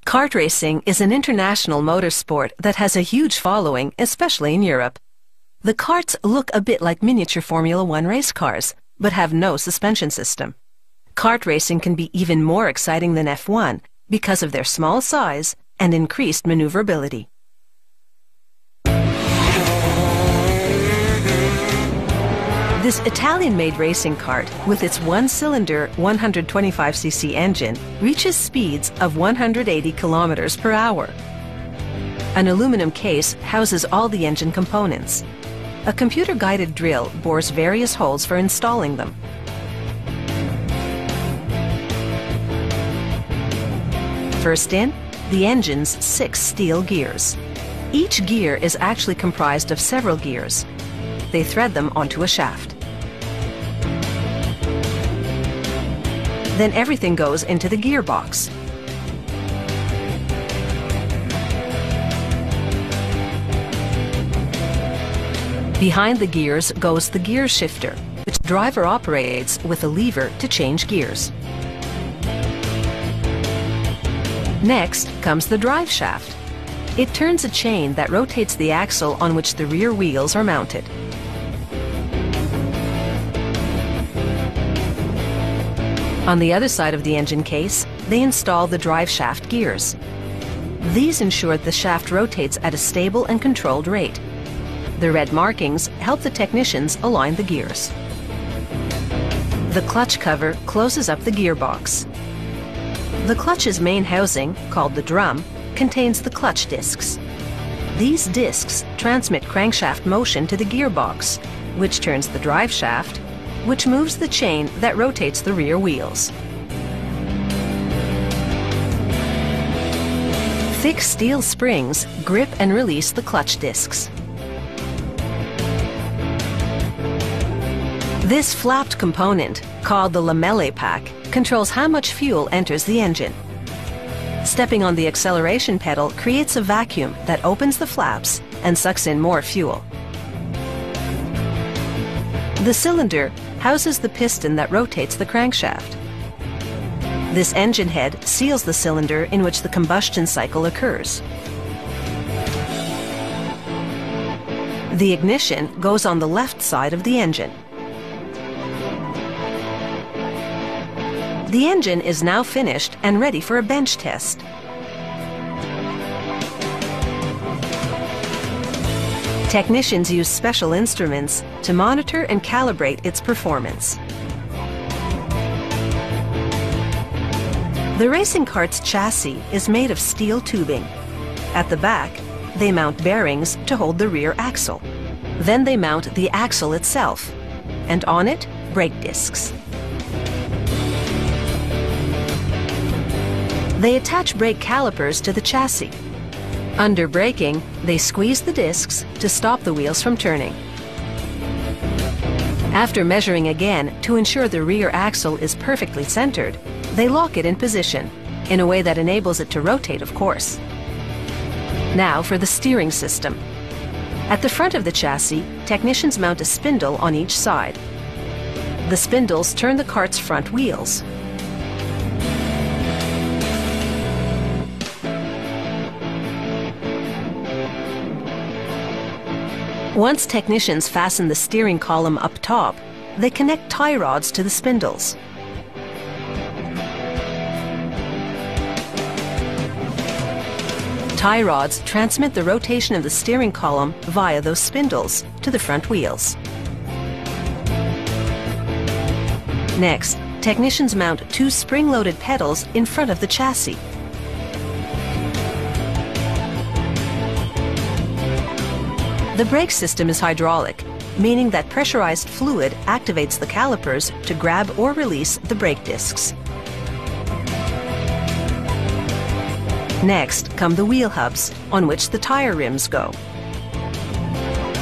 Kart racing is an international motorsport that has a huge following, especially in Europe. The karts look a bit like miniature Formula One race cars, but have no suspension system. Kart racing can be even more exciting than F1 because of their small size and increased maneuverability. This Italian-made racing kart, with its one-cylinder 125cc engine, reaches speeds of 180 kilometers per hour. An aluminum case houses all the engine components. A computer-guided drill bores various holes for installing them. First in, the engine's 6 steel gears. Each gear is actually comprised of several gears. They thread them onto a shaft. Then everything goes into the gearbox. Behind the gears goes the gear shifter, which the driver operates with a lever to change gears. Next comes the drive shaft. It turns a chain that rotates the axle on which the rear wheels are mounted. On the other side of the engine case, they install the drive shaft gears. These ensure the shaft rotates at a stable and controlled rate. The red markings help the technicians align the gears. The clutch cover closes up the gearbox. The clutch's main housing, called the drum, contains the clutch discs. These discs transmit crankshaft motion to the gearbox, which turns the drive shaft, which moves the chain that rotates the rear wheels. Thick steel springs grip and release the clutch discs. This flapped component, called the lamellae pack, controls how much fuel enters the engine. Stepping on the acceleration pedal creates a vacuum that opens the flaps and sucks in more fuel. The cylinder houses the piston that rotates the crankshaft. This engine head seals the cylinder in which the combustion cycle occurs. The ignition goes on the left side of the engine. The engine is now finished and ready for a bench test. Technicians use special instruments to monitor and calibrate its performance. The racing kart's chassis is made of steel tubing. At the back, they mount bearings to hold the rear axle. Then they mount the axle itself, and on it, brake discs. They attach brake calipers to the chassis. Under braking, they squeeze the discs to stop the wheels from turning. After measuring again to ensure the rear axle is perfectly centered, they lock it in position, in a way that enables it to rotate, of course. Now for the steering system. At the front of the chassis, technicians mount a spindle on each side. The spindles turn the kart's front wheels. Once technicians fasten the steering column up top, they connect tie rods to the spindles. Tie rods transmit the rotation of the steering column via those spindles to the front wheels. Next, technicians mount 2 spring-loaded pedals in front of the chassis. The brake system is hydraulic, meaning that pressurized fluid activates the calipers to grab or release the brake discs. Next come the wheel hubs, on which the tire rims go.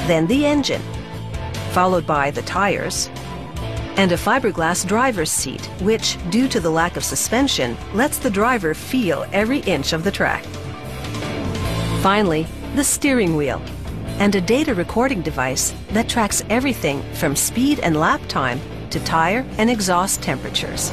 Then the engine, followed by the tires, and a fiberglass driver's seat, which, due to the lack of suspension, lets the driver feel every inch of the track. Finally, the steering wheel, and a data recording device that tracks everything from speed and lap time to tire and exhaust temperatures.